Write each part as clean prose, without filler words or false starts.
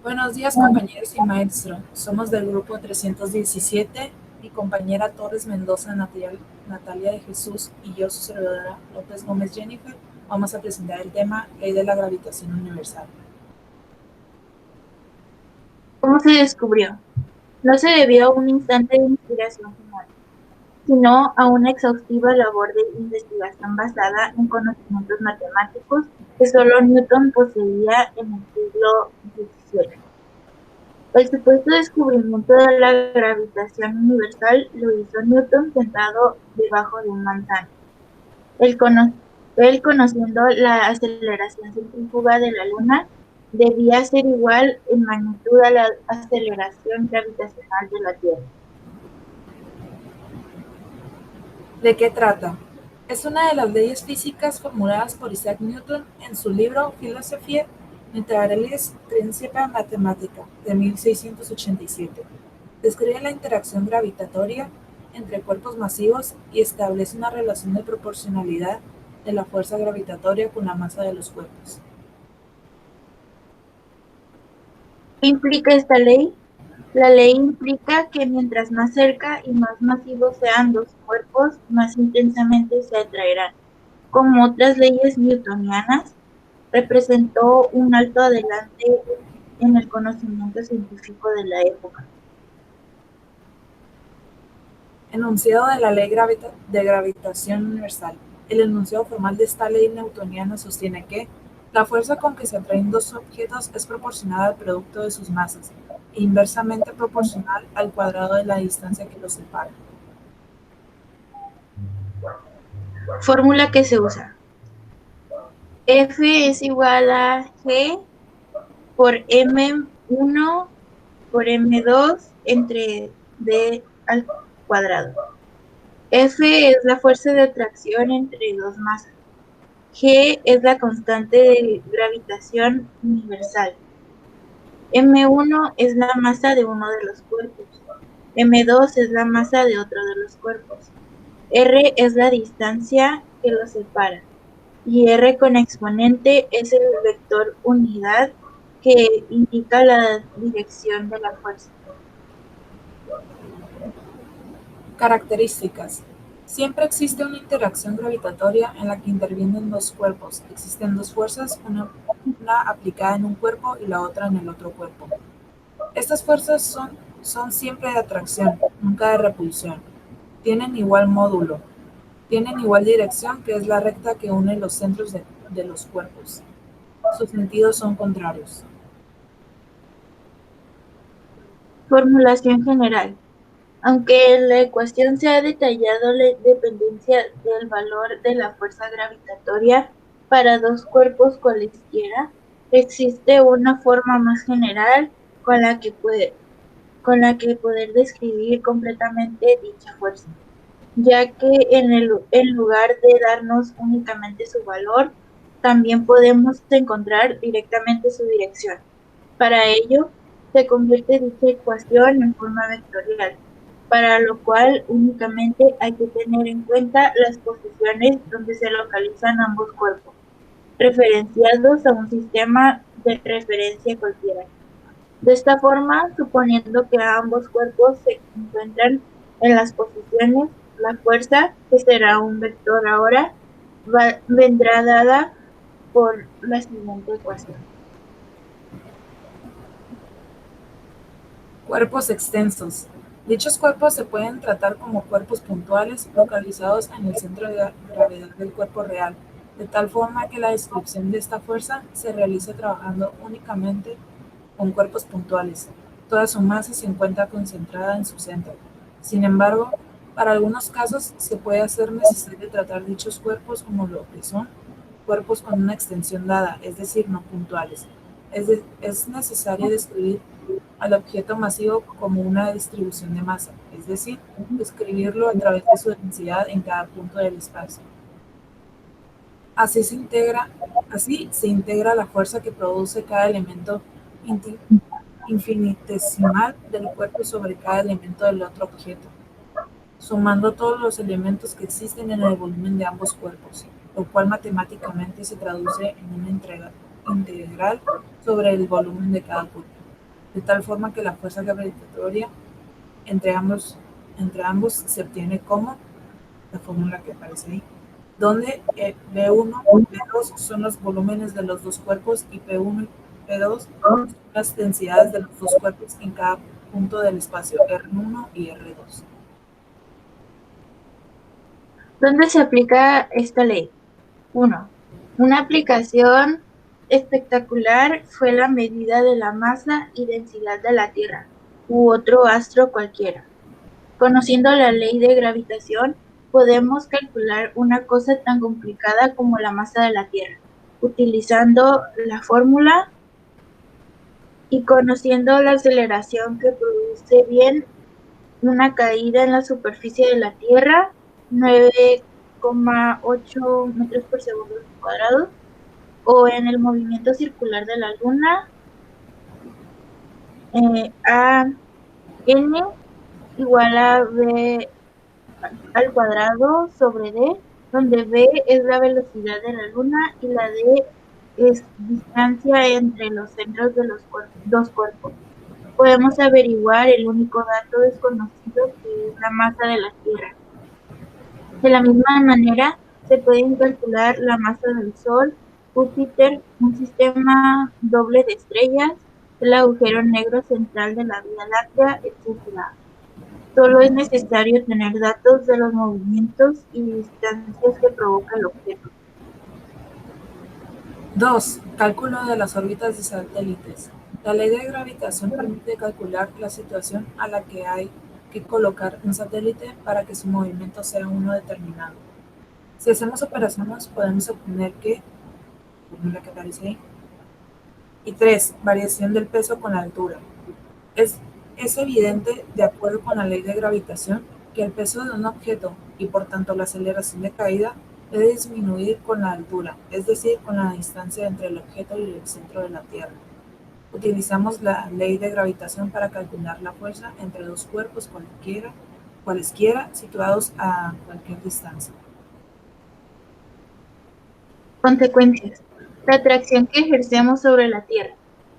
Buenos días, compañeros y maestro. Somos del grupo 317. Mi compañera Torres Mendoza Natalia de Jesús y yo, su servidora López Gómez Jennifer, vamos a presentar el tema Ley de la Gravitación Universal. ¿Cómo se descubrió? No se debió a un instante de inspiración final, sino a una exhaustiva labor de investigación basada en conocimientos matemáticos que solo Newton poseía en el siglo XVII. El supuesto descubrimiento de la gravitación universal lo hizo Newton sentado debajo de un manzano. Él, conociendo la aceleración centrífuga de la Luna, debía ser igual en magnitud a la aceleración gravitacional de la Tierra. ¿De qué trata? Es una de las leyes físicas formuladas por Isaac Newton en su libro Philosophiae Naturalis Principia Mathematica de 1687. Describe la interacción gravitatoria entre cuerpos masivos y establece una relación de proporcionalidad de la fuerza gravitatoria con la masa de los cuerpos. ¿Qué implica esta ley? La ley implica que mientras más cerca y más masivos sean dos cuerpos, más intensamente se atraerán. Como otras leyes newtonianas, representó un alto adelante en el conocimiento científico de la época. Enunciado de la ley de gravitación universal. El enunciado formal de esta ley newtoniana sostiene que la fuerza con que se atraen dos objetos es proporcional al producto de sus masas e inversamente proporcional al cuadrado de la distancia que los separa. Fórmula que se usa. F es igual a G por M1 por M2 entre D al cuadrado. F es la fuerza de atracción entre dos masas. G es la constante de gravitación universal. M1 es la masa de uno de los cuerpos. M2 es la masa de otro de los cuerpos. R es la distancia que los separa. Y R con exponente es el vector unidad que indica la dirección de la fuerza. Características. Siempre existe una interacción gravitatoria en la que intervienen dos cuerpos. Existen dos fuerzas, una aplicada en un cuerpo y la otra en el otro cuerpo. Estas fuerzas son siempre de atracción, nunca de repulsión. Tienen igual módulo. Tienen igual dirección, que es la recta que une los centros de los cuerpos. Sus sentidos son contrarios. Formulación general. Aunque en la ecuación se ha detallado la dependencia del valor de la fuerza gravitatoria para dos cuerpos cualesquiera, existe una forma más general con la que poder describir completamente dicha fuerza, ya que en lugar de darnos únicamente su valor, también podemos encontrar directamente su dirección. Para ello, se convierte dicha ecuación en forma vectorial, para lo cual únicamente hay que tener en cuenta las posiciones donde se localizan ambos cuerpos, referenciados a un sistema de referencia cualquiera. De esta forma, suponiendo que ambos cuerpos se encuentran en las posiciones, la fuerza, que será un vector ahora, vendrá dada por la siguiente ecuación. Cuerpos extensos. Dichos cuerpos se pueden tratar como cuerpos puntuales localizados en el centro de gravedad del cuerpo real, de tal forma que la descripción de esta fuerza se realiza trabajando únicamente con cuerpos puntuales. Toda su masa se encuentra concentrada en su centro. Sin embargo, para algunos casos se puede hacer necesario tratar dichos cuerpos como lo que son cuerpos con una extensión dada, es decir, no puntuales. Es necesario describir al objeto masivo como una distribución de masa, es decir, describirlo a través de su densidad en cada punto del espacio. Así se integra la fuerza que produce cada elemento infinitesimal del cuerpo sobre cada elemento del otro objeto, sumando todos los elementos que existen en el volumen de ambos cuerpos, lo cual matemáticamente se traduce en una integral sobre el volumen de cada cuerpo. de tal forma que la fuerza gravitatoria entre ambos se obtiene como la fórmula que aparece ahí, donde B1 y B2 son los volúmenes de los dos cuerpos y P1 y P2 son las densidades de los dos cuerpos en cada punto del espacio R1 y R2. ¿Dónde se aplica esta ley? 1. Una aplicación espectacular fue la medida de la masa y densidad de la Tierra u otro astro cualquiera. Conociendo la ley de gravitación, podemos calcular una cosa tan complicada como la masa de la Tierra, utilizando la fórmula y conociendo la aceleración que produce bien una caída en la superficie de la Tierra, 9,8 metros por segundo cuadrado, o en el movimiento circular de la Luna, a n igual a b al cuadrado sobre d, donde b es la velocidad de la Luna y la d es distancia entre los centros de los dos cuerpos. Podemos averiguar el único dato desconocido, que es la masa de la Tierra. De la misma manera, se pueden calcular la masa del Sol, Júpiter, un sistema doble de estrellas, el agujero negro central de la Vía Láctea, etc. Solo es necesario tener datos de los movimientos y distancias que provoca el objeto. 2. Cálculo de las órbitas de satélites. La ley de gravitación permite calcular la situación a la que hay que colocar un satélite para que su movimiento sea uno determinado. Si hacemos operaciones, podemos obtener que, la que aparece ahí. Y 3. Variación del peso con la altura. Es evidente, de acuerdo con la ley de gravitación, que el peso de un objeto y por tanto la aceleración de caída debe disminuir con la altura, es decir, con la distancia entre el objeto y el centro de la Tierra. Utilizamos la ley de gravitación para calcular la fuerza entre dos cuerpos cualesquiera situados a cualquier distancia. Consecuencias. La atracción que ejercemos sobre la Tierra.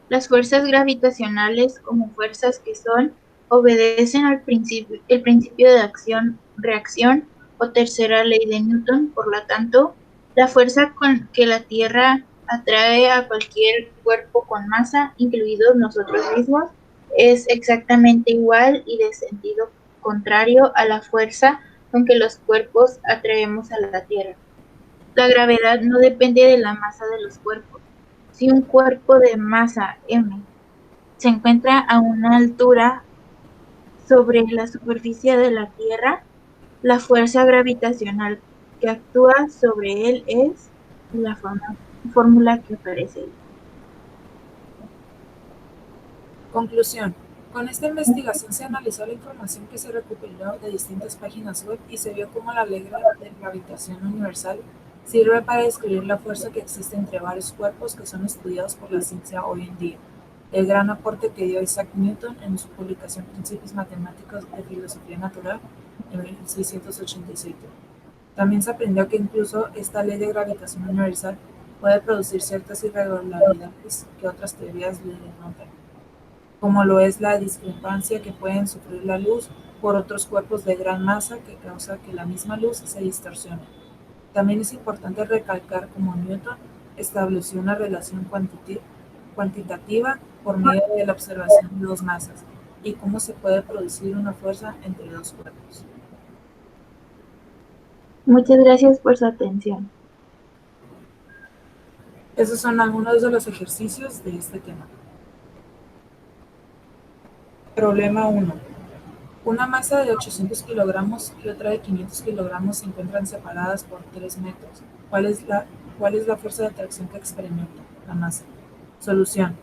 Las fuerzas gravitacionales, como fuerzas que son, obedecen el principio de acción-reacción o tercera ley de Newton. Por lo tanto, la fuerza con que la Tierra atrae a cualquier cuerpo con masa, incluidos nosotros mismos, es exactamente igual y de sentido contrario a la fuerza con que los cuerpos atraemos a la Tierra. La gravedad no depende de la masa de los cuerpos. Si un cuerpo de masa m se encuentra a una altura sobre la superficie de la Tierra, la fuerza gravitacional que actúa sobre él es la fórmula que aparece ahí. Conclusión. Con esta investigación se analizó la información que se recopiló de distintas páginas web y se vio cómo la ley de gravitación universal sirve para describir la fuerza que existe entre varios cuerpos que son estudiados por la ciencia hoy en día. El gran aporte que dio Isaac Newton en su publicación Principios Matemáticos de Filosofía Natural en 1687. También se aprendió que incluso esta ley de gravitación universal puede producir ciertas irregularidades que otras teorías le denotan, como lo es la discrepancia que pueden sufrir la luz por otros cuerpos de gran masa que causa que la misma luz se distorsione. También es importante recalcar cómo Newton estableció una relación cuantitativa por medio de la observación de dos masas y cómo se puede producir una fuerza entre dos cuerpos. Muchas gracias por su atención. Esos son algunos de los ejercicios de este tema. Problema 1. Una masa de 800 kilogramos y otra de 500 kilogramos se encuentran separadas por 3 metros. ¿Cuál es la fuerza de atracción que experimenta la masa? Solución.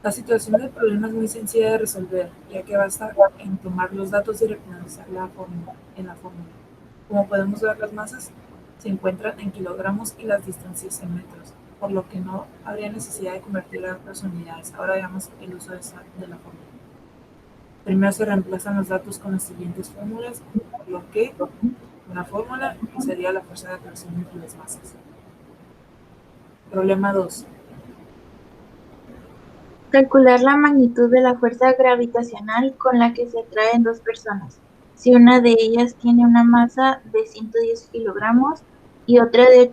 La situación del problema es muy sencilla de resolver, ya que basta en tomar los datos y reproducir la fórmula. Como podemos ver, las masas se encuentran en kilogramos y las distancias en metros, por lo que no habría necesidad de convertir a otras unidades. Ahora veamos el uso de la fórmula. Primero se reemplazan los datos con las siguientes fórmulas, por lo que una fórmula sería la fuerza de atracción entre las masas. Problema 2. Calcular la magnitud de la fuerza gravitacional con la que se atraen dos personas. Si una de ellas tiene una masa de 110 kilogramos y otra de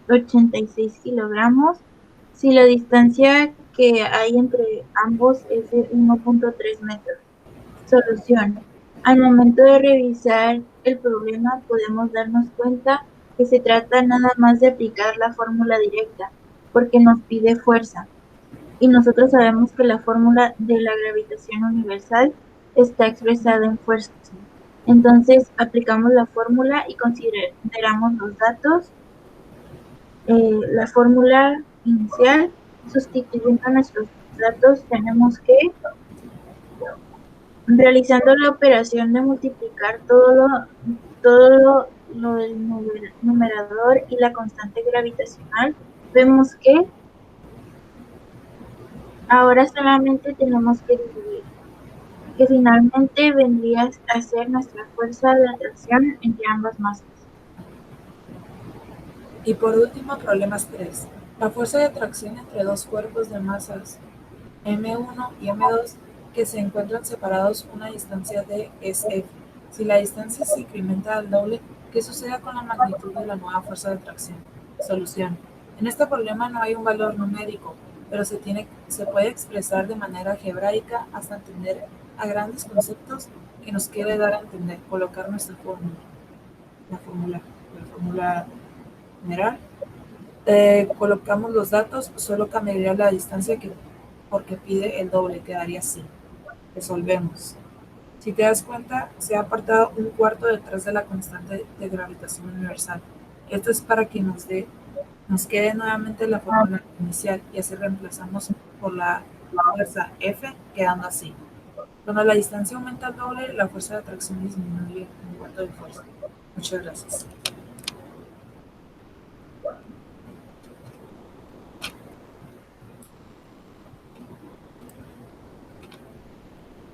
86 kilogramos, si la distancia que hay entre ambos es de 1.3 metros. Solución. Al momento de revisar el problema podemos darnos cuenta que se trata nada más de aplicar la fórmula directa, porque nos pide fuerza. Y nosotros sabemos que la fórmula de la gravitación universal está expresada en fuerza. Entonces aplicamos la fórmula y consideramos los datos. La fórmula inicial, sustituyendo nuestros datos, tenemos que, realizando la operación de multiplicar todo lo del numerador y la constante gravitacional, vemos que ahora solamente tenemos que dividir, que finalmente vendría a ser nuestra fuerza de atracción entre ambas masas. Y por último, problemas 3. La fuerza de atracción entre dos cuerpos de masas m1 y m2 que se encuentran separados una distancia de SF. Si la distancia se incrementa al doble, ¿qué sucede con la magnitud de la nueva fuerza de atracción? Solución. En este problema no hay un valor numérico, pero se puede expresar de manera algebraica hasta entender a grandes conceptos que nos quiere dar a entender, colocar nuestra fórmula, la fórmula general. Colocamos los datos, solo cambiaría la distancia porque pide el doble, quedaría así. Resolvemos. Si te das cuenta, se ha apartado un cuarto detrás de la constante de gravitación universal. Esto es para que nos quede nuevamente la fórmula inicial y así reemplazamos por la fuerza F, quedando así. Cuando la distancia aumenta al doble, la fuerza de atracción disminuye un cuarto de fuerza. Muchas gracias.